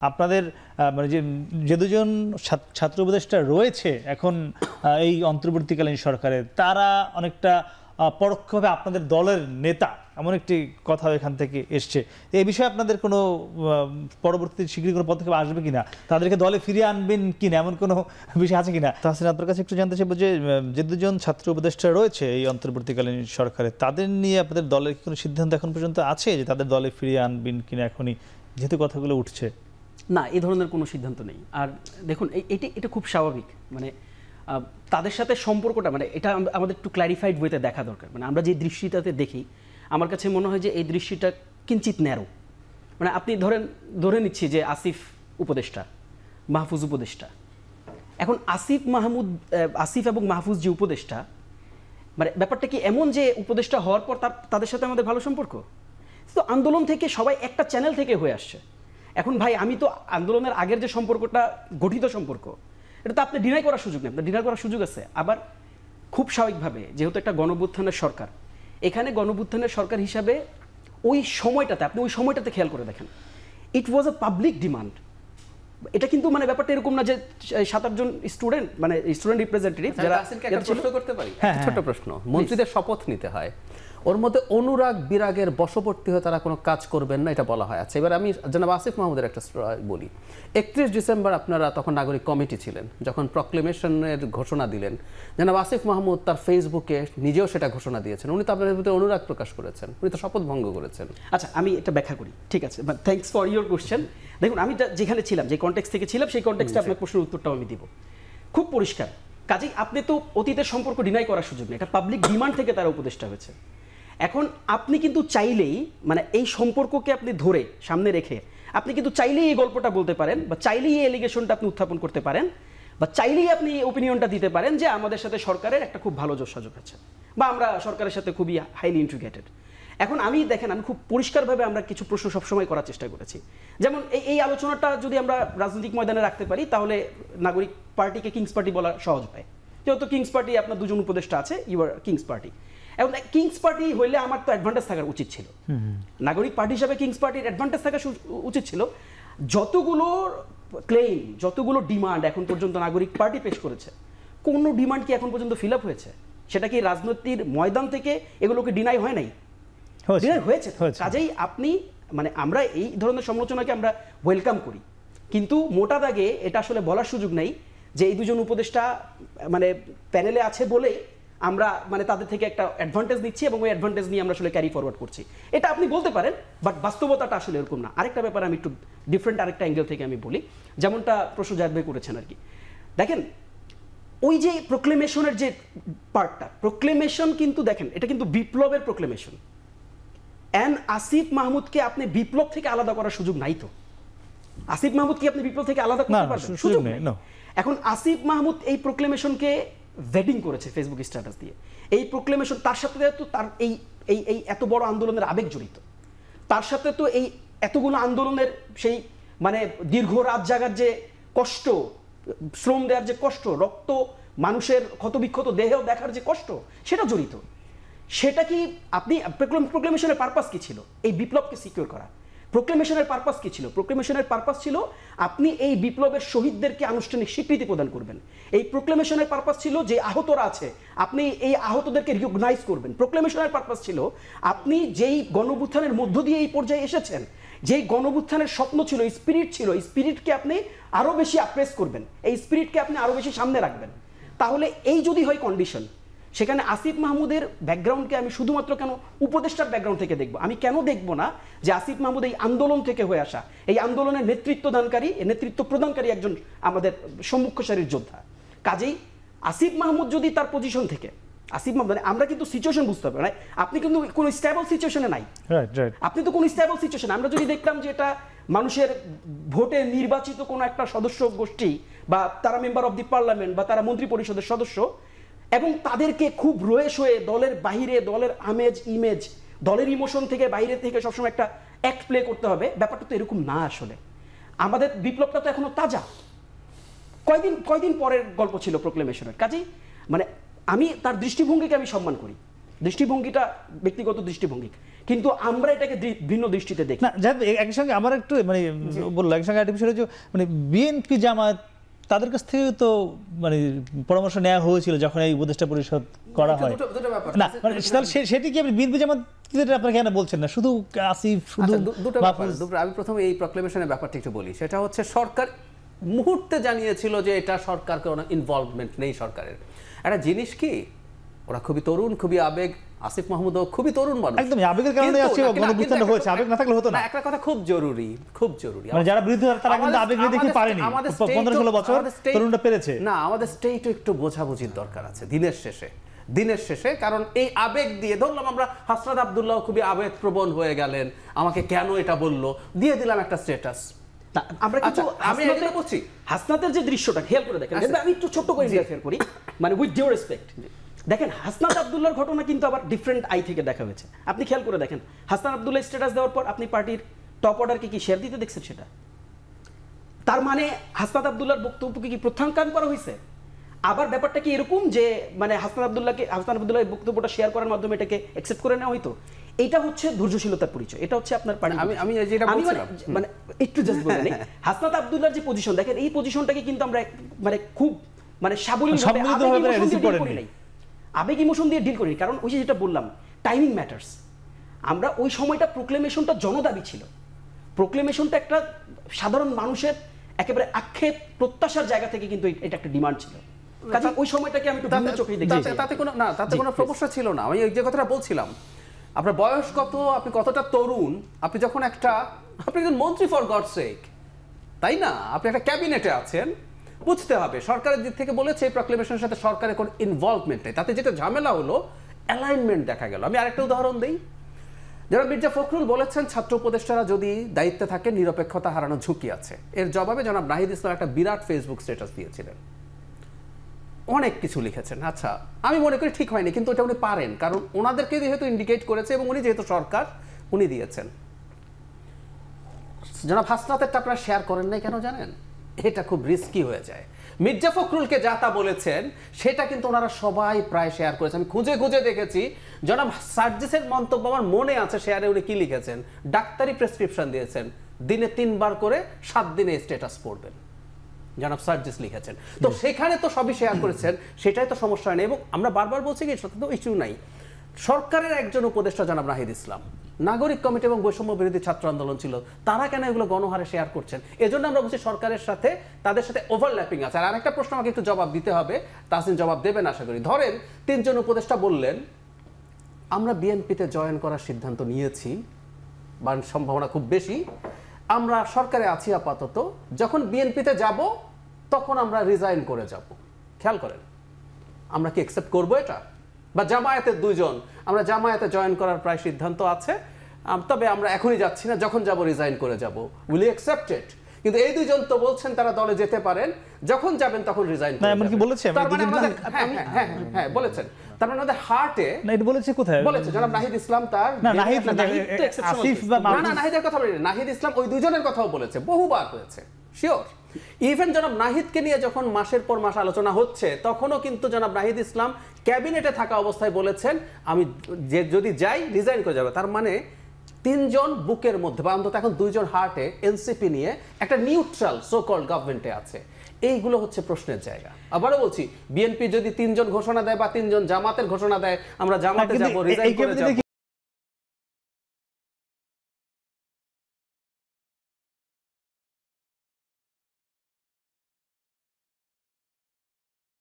আপনাদের মানে যে দুজন ছাত্র উপদেষ্টা রয়েছে এখন এই অন্তর্বর্তীকালীন সরকারে, তারা অনেকটা পরোক্ষভাবে আপনাদের দলের নেতা, এমন একটি কথা এখান থেকে এসছে। এই বিষয়ে আপনাদের কোনো পরবর্তী শীঘ্রই কোনো পদক্ষেপ আসবে কিনা, তাদেরকে দলে ফিরিয়ে আনবেন কিনা, এমন কোনো বিষয় আছে কিনা? তাহসিন, আপনার কাছে একটু জানতে চাইবো যে দুজন ছাত্র উপদেষ্টা রয়েছে এই অন্তর্বর্তীকালীন সরকারে, তাদের নিয়ে আপনাদের দলের কি কোনো সিদ্ধান্ত এখন পর্যন্ত আছে যে তাদের দলে ফিরিয়ে আনবেন কিনা এখনই, যেহেতু কথাগুলো উঠছে? না, এই ধরনের কোনো সিদ্ধান্ত নেই। আর দেখুন, এটা খুব স্বাভাবিক। মানে তাদের সাথে সম্পর্কটা, মানে এটা আমাদের একটু ক্ল্যারিফাইড ওয়েতে দেখা দরকার। মানে আমরা যে দৃষ্টিটাতে দেখি, আমার কাছে মনে হয় যে এই দৃষ্টিটা কিঞ্চিত ন্যারো। মানে আপনি ধরে নিচ্ছি যে আসিফ উপদেষ্টা, মাহফুজ উপদেষ্টা। এখন আসিফ এবং মাহফুজ যে উপদেষ্টা, মানে ব্যাপারটা কি এমন যে উপদেষ্টা হওয়ার পর তাদের সাথে আমাদের ভালো সম্পর্ক? তো আন্দোলন থেকে সবাই একটা চ্যানেল থেকে হয়ে আসছে। এখন ভাই, আমি তো আন্দোলনের আগের যে সম্পর্কটা, গঠিত সম্পর্ক, এটা তো আপনি ডিনাই করার সুযোগ নেই। আপনার ডিনাই করার সুযোগ আছে। আবার খুব স্বাভাবিকভাবে, যেহেতু একটা গণঅভ্যুত্থানের সরকার, এখানে গণঅভ্যুত্থানের সরকার হিসাবে ওই সময়টাতে খেয়াল করে দেখেন, ইট ওয়াজ আ পাবলিক ডিমান্ড। এটা কিন্তু মানে ব্যাপারটা এরকম না যে 7-8 জন স্টুডেন্ট, মানে স্টুডেন্ট রিপ্রেজেন্টেটিভ যারা। প্রশ্ন করতে পারি? ছোট প্রশ্ন। মন্ত্রীদের শপথ নিতে হয়, ওর মধ্যে অনুরাগ বিরাগের বশবর্তী হয়ে তারা কোনো কাজ করবেন না, এটা বলা হয়। আচ্ছা, এবার আমি জনাব আসিফ মাহমুদের একটা বলি। 31 ডিসেম্বর আপনারা তখন নাগরিক কমিটি ছিলেন, যখন প্রক্লেমেশনের ঘোষণা দিলেন, জনাব আসিফ মাহমুদ তার ফেসবুকে নিজেও সেটা ঘোষণা দিয়েছেন। উনি তো আপনাদের প্রতি অনুরাগ প্রকাশ করেছেন, উনি তো শপথ ভঙ্গ করেছেন। আচ্ছা, আমি এটা ব্যাখ্যা করি, ঠিক আছে? Thanks for your question. দেখুন, আমি যেখানে ছিলাম, যে কনটেক্সট থেকে ছিলাম, সেই কনটেক্সটে আপনার প্রশ্নের উত্তরটাও আমি দিব। খুব পরিষ্কার। কাজেই আপনি তো অতীতের সম্পর্ক ডিনাই করার সুযোগ নেই। এটা পাবলিক ডিমান্ড থেকে তারা উপদেষ্টা হয়েছে। এখন আপনি কিন্তু চাইলেই, মানে এই সম্পর্ককে আপনি ধরে সামনে রেখে আপনি কিন্তু চাইলেই এই গল্পটা বলতে পারেন, বা চাইলেই এই এলিগেশনটা আপনি উত্থাপন করতে পারেন, বা চাইলেই আপনি এই ওপিনিয়নটা দিতে পারেন যে আমাদের সাথে সরকারের একটা খুব ভালো যোগাযোগ আছে, বা আমরা সরকারের সাথে খুবই হাইলি ইন্টিগ্রেটেড। এখন দেখেন, আমি খুব পরিষ্কারভাবে আমরা কিছু প্রশ্ন সবসময় করার চেষ্টা করেছি। যেমন এই আলোচনাটা যদি আমরা রাজনৈতিক ময়দানে রাখতে পারি, তাহলে নাগরিক পার্টিকে কিংস পার্টি বলা সহজ হয়। যেহেতু কিংস পার্টি, আপনার দুজন উপদেষ্টা আছে, ইউ আর কিংস পার্টি। এখন কিংস পার্টি হইলে আমার তো অ্যাডভান্টেজ থাকার উচিত ছিল। নাগরিক পার্টি হিসাবে কিংস পার্টির অ্যাডভান্টেজ থাকা উচিত ছিল। যতগুলো ক্লেইম, যতগুলো ডিমান্ড এখন পর্যন্ত নাগরিক পার্টি পেশ করেছে, কোনো ডিমান্ড কি এখন পর্যন্ত ফিল আপ হয়েছে? সেটা কি রাজনীতির ময়দান থেকে এগুলোকে ডিনাই হয় নাই? ডিনাই হয়েছে। কাজেই আপনি, মানে আমরা এই ধরনের সমালোচনাকে আমরা ওয়েলকাম করি, কিন্তু মোটা দাগে এটা আসলে বলার সুযোগ নেই যে এই দুজন উপদেষ্টা মানে প্যানেলে আছে বলে আমরা মানে তাদের থেকে একটা অ্যাডভান্টেজ নিচ্ছি এবং ওই অ্যাডভান্টেজ নিয়ে আমরা আসলে ক্যারি ফরওয়ার্ড করছি। এটা আপনি বলতে পারেন, বাট বাস্তবতাটা আসলে এরকম না। আরেকটা ব্যাপার আমি একটু ডিফারেন্ট আরেকটা অ্যাঙ্গেল থেকে আমি বলি, যেমনটা প্রশ্ন জায়েদ ভাই করেছেন আর কি। দেখেন, ওই যে প্রোক্লেমেশনের যে পার্টটা, প্রোক্লেমেশন কিন্তু দেখেন, এটা কিন্তু বিপ্লবের প্রোক্লেমেশন। আসিফ মাহমুদকে আপনি বিপ্লব থেকে আলাদা করার সুযোগ নাই। তো আসিফ মাহমুদ কি আপনি বিপ্লব থেকে আলাদা করতে পারবেন? সুযোগ নেই। এখন আসিফ মাহমুদ এই প্রোক্লেমেশনকে ভেডিং করেছে ফেসবুক স্ট্যাটাস দিয়ে। এই প্রোক্লেমেশন, তার সাথে তো তার এই এত বড় আন্দোলনের আবেগ জড়িত, তার সাথে তো এই এতগুলো আন্দোলনের সেই মানে দীর্ঘ রাত জাগার যে কষ্ট, শ্রম দেওয়ার যে কষ্ট, রক্ত মানুষের ক্ষতবিক্ষত দেহেও দেখার যে কষ্ট, সেটা জড়িত। সেটা কি আপনি প্রোক্লেমেশনের পারপাস কি ছিল? এই বিপ্লবকে সিকিউর করা। প্রোক্লেমেশনের পারপাস কি ছিল? প্রোক্লেমেশনের পারপাস ছিল আপনি এই বিপ্লবের শহীদদেরকে আনুষ্ঠানিক স্বীকৃতি প্রদান করবেন। এই প্রোক্লেমেশনের পারপাস ছিল যে আহতরা আছে, আপনি এই আহতদেরকে রিকগনাইজ করবেন। প্রোক্লেমেশনের পারপাস ছিল আপনি যেই গণঅভ্যুত্থানের মধ্য দিয়ে এই পর্যায়ে এসেছেন, যেই গণঅভ্যুত্থানের স্বপ্ন ছিল, স্পিরিট ছিল, এই স্পিরিটকে আপনি আরো বেশি অ্যাপ্রেস করবেন, এই স্পিরিটকে আপনি আরো বেশি সামনে রাখবেন। তাহলে এই যদি হয় কন্ডিশন, সেখানে আসিফ মাহমুদের ব্যাকগ্রাউন্ডকে আমি শুধুমাত্র কেন উপদেষ্টার ব্যাকগ্রাউন্ড থেকে দেখব? আমি কেন দেখব না যে আসিফ মাহমুদ এই আন্দোলন থেকে হয়ে আসা, এই আন্দোলনের নেতৃত্ব প্রদানকারী একজন আমাদের সম্মুখ সারির যোদ্ধা। কাজেই আসিফ মাহমুদ যদি তার পজিশন থেকে, আসিফ মাহমুদ, মানে আমরা কিন্তু সিচুয়েশন বুঝতে হবে, আপনি কিন্তু কোনো স্টেবল সিচুয়েশনে নাই। আপনি তো কোনো স্টেবল সিচুয়েশন, আমরা যদি দেখতাম যে এটা মানুষের ভোটে নির্বাচিত কোনো একটা সদস্য গোষ্ঠী, বা তারা মেম্বার অফ দি পার্লামেন্ট, বা তারা মন্ত্রী পরিষদের সদস্য, এবং তাদেরকে খুব রয়ে শোয়ে দলের বাহিরে, দলের আমেজ ইমেজ, দলের ইমোশন থেকে বাইরে থেকে সবসময় একটা অ্যাক্ট প্লে করতে হবে, ব্যাপারটা তো এরকম না। আসলে আমাদের বিপ্লবটা তো এখনো তাজা, কয়দিন পরের গল্প ছিল প্রোক্লেমেশনের। কাজেই মানে আমি তার দৃষ্টিভঙ্গিকে আমি সম্মান করি, দৃষ্টিভঙ্গিটা ব্যক্তিগত দৃষ্টিভঙ্গি, কিন্তু আমরা এটাকে ভিন্ন দৃষ্টিতে দেখি। না যাই হোক, একই সঙ্গে আমার একটু মানে বললো একই সঙ্গে একটা বিষয় হচ্ছে মানে বিএনপি জামাত তাদের কাছ থেকে তো মানে পরামর্শ নেওয়া হয়েছিল যখন এই উপদেষ্টা পরিষদ করা হয় দুটো ব্যাপার না, মানে তাহলে সেটি কি আপনি বিএনপি জামাত আপনারা কেন বলছেন না, শুধু আসিফ শুধু দুটো ব্যাপার, মাহফুজ? আমি প্রথমে এই প্রক্লেমেশনের ব্যাপারটা একটু বলি। সেটা হচ্ছে সরকার মুহূর্তে জানিয়েছিল যে এটা সরকারকে কোনো ইনভলভমেন্ট নেই সরকারের। একটা জিনিস কি, ওরা খুবই তরুণ, খুবই আবেগ, আসিফ মাহমুদও খুবই তরুণ মানুষ, একদম আবেগের কারণে আজকে গণঅভ্যুত্থানটা হয়েছে, আবেগ না থাকলে হতো না। একটা কথা খুব জরুরি, খুব জরুরি, মানে যারা বিরোধী তারা কিন্তু আবেগ নিয়ে দেখতে পারেনি, 15-16 বছর তরুণরা পেরেছে। না, আমাদের স্টেটও একটু বোঝাবুঝির দরকার আছে দিনের শেষে। কারণ এই আবেগ দিয়ে ধরলাম আমরা হাসনাত আব্দুল্লাহ খুবই আবেগপ্রবণ হয়ে গেলেন, আমাকে কেন এটা বললো, দিয়ে দিলাম একটা স্ট্যাটাস। আমরা কিন্তু আমি এটা বলছি, হাসনাতের যে দৃশ্যটা খেয়াল করে দেখেন, আমি একটু ছোট্ট করে ইন্টারফেয়ার করি, মানে উইথ ডিউ রেসপেক্ট। দেখেন হাসনাত আব্দুল্লাহর ঘটনা কিন্তু আবার ডিফারেন্ট আই থেকে দেখা হয়েছে। আপনি খেয়াল করে দেখেন, হাসনাত আব্দুল্লাহ স্ট্যাটাস দেওয়ার পর আপনি পার্টির টপ অর্ডারকে কি শেয়ার দিতে দেখছেন? সেটা তার মানে হাসনাত আব্দুল্লাহর বক্তব্যকে কি প্রত্যাখ্যান করা হয়েছে? আবার ব্যাপারটা কি এরকম যে মানে হাসনাত আব্দুল্লাহর বক্তব্যটা শেয়ার করার মাধ্যমে এটাকে অ্যাকসেপ্ট করে নেওয়া হয়তো? এটা হচ্ছে ধৈর্যশীলতার পরিচয়, এটা হচ্ছে আপনার পার্টি। আমি যেটা বলছিলাম মানে একটু জাস্ট বলে নেই, হাসনাত আব্দুল্লাহর যে পজিশন দেখেন, এই পজিশনটাকে কিন্তু আমরা মানে খুব মানে আবেগ ইমোশন দিয়ে ডিল করি। কারণ ওই যে যেটা বললাম, টাইমিং ম্যাটার্স। আমরা ওই সময়টা প্রোক্লেমেশনটা জনদাবি ছিল, প্রোক্লেমেশনটা একটা সাধারণ মানুষের একেবারে আক্ষেপ প্রত্যাশার জায়গা থেকে কিন্তু এটা একটা ডিমান্ড ছিল। কাজে ওই সময়টাকে আমি একটু ভিন্ন চোখেই দেখি। তাতে কোনো সমস্যা ছিল না। আমি যে কথাটা বলছিলাম, আপনার বয়স কত, আপনি কতটা তরুণ, আপনি যখন আপনি একজন মন্ত্রী ফর গড সেক, তাই না? আপনি একটা ক্যাবিনেটে আছেন, বুঝতে হবে সরকারের দিক থেকে বলেছে এই প্রক্লেমেশনের সাথে সরকারের কোনো ইনভলভমেন্ট নেই। তাতে যেটা ঝামেলা হলো, অ্যালাইনমেন্ট দেখা গেল। আমি আরেকটা উদাহরণ দিই। যারা মির্জা ফখরুল বলেছেন ছাত্র উপদেষ্টারা যদি দায়িত্বে থাকে নিরপেক্ষতা হারানোর ঝুঁকি আছে। এর জবাবে জনাব নাহিদ ইসলাম একটা বিরাট ফেসবুক স্ট্যাটাস দিয়েছিলেন, অনেক কিছু লিখেছেন। আচ্ছা, আমি মনে করি ঠিক হয়নি, কিন্তু এটা উনি পারেন, কারণ ওনাদেরকে যেহেতু ইন্ডিকেট করেছে এবং উনি যেহেতু সরকার, উনি দিয়েছেন। জনাব হাসনাতেরটা আপনারা শেয়ার করেন নাই কেন জানেন? এটা খুব রিস্কি হয়ে যায়। মির্জা ফখরুলকে যা তা বলেছেন সেটা কিন্তু ওনারা সবাই প্রায় শেয়ার করেছেন। আমি খুঁজে খুঁজে দেখেছি, জনাব সার্জিসের মন্তব্য আমার মনে আছে, শেয়ারে উনি কি লিখেছেন, ডাক্তারি প্রেসক্রিপশন দিয়েছেন, দিনে 3 বার করে 7 দিনে স্ট্যাটাস পড়বেন, জনাব সার্জিস লিখেছেন। তো সেখানে তো সবই শেয়ার করেছেন, সেটাই তো সমস্যা হয় না। এবং আমরা বারবার বলছি কি, সেটা তো ইস্যু নাই। সরকারের একজন উপদেষ্টা জনাব নাহিদ ইসলাম, নাগরিক কমিটি এবং বৈষম্য বিরোধী ছাত্র আন্দোলন ছিল, তারা কেন এগুলো গণহারে শেয়ার করছেন? এজন্য আমরা বলছি সরকারের সাথে তাদের সাথে ওভারল্যাপিং আছে। আর আরেকটা প্রশ্ন আমাকে একটু জবাব দিতে হবে, তাহসিন জবাব দেবেন আশা করি। ধরেন 3 জন উপদেষ্টা বললেন আমরা বিএনপিতে জয়েন করার সিদ্ধান্ত নিয়েছি, বা সম্ভাবনা খুব বেশি, আমরা সরকারে আছি আপাতত, যখন বিএনপিতে যাব তখন আমরা রিজাইন করে যাব। খেয়াল করেন, আমরা কি অ্যাকসেপ্ট করবো এটা? বা জামায়াতের 2 জন, আমরা জামায়াতে জয়েন করার প্রায় সিদ্ধান্ত আছে, তবে আমরা এখনই যাচ্ছি না, যখন যাব রিজাইন করে যাব, উইল ইউ অ্যাকসেপ্ট ইট? কিন্তু এই 2 জন তো বলছেন তারা দলে যেতে পারেন, যখন যাবেন তখন রিজাইন করে যাবেন। কি বলেছে? তার মানে আমাদের হ্যাঁ বলেছেন, তার মানে আমাদের হার্টে না, এটা বলেছে কোথায়? বলেছে জনাব নাহিদ ইসলাম। তার না, নাহিদ আসিফ বা না, নাহিদের কথা বলি, নাহিদ ইসলাম ওই 2 জনের কথাও বলেছে, বহুবার হয়েছে, শিওর। ইভেন জনাব নাহিদকে নিয়ে যখন মাসের পর মাস আলোচনা হচ্ছে, তখনও কিন্তু জনাব নাহিদ ইসলাম ক্যাবিনেটে থাকা অবস্থায় বলেছেন আমি যদি যাই রিজাইন করে যাবে। তার মানে 3 জন বুকের মধ্যে, বা অন্তত এখন 2 জন হার্টে এনসিপি নিয়ে একটা নিউট্রাল সো কল্ড গভর্নমেন্টে আছে। এইগুলো হচ্ছে প্রশ্নের জায়গা। আবারও বলছি, বিএনপি যদি 3 জন ঘোষণা দেয় বা 3 জন জামাতের ঘোষণা দেয় আমরা জামাতে যাব, রিজাইন করে যাব,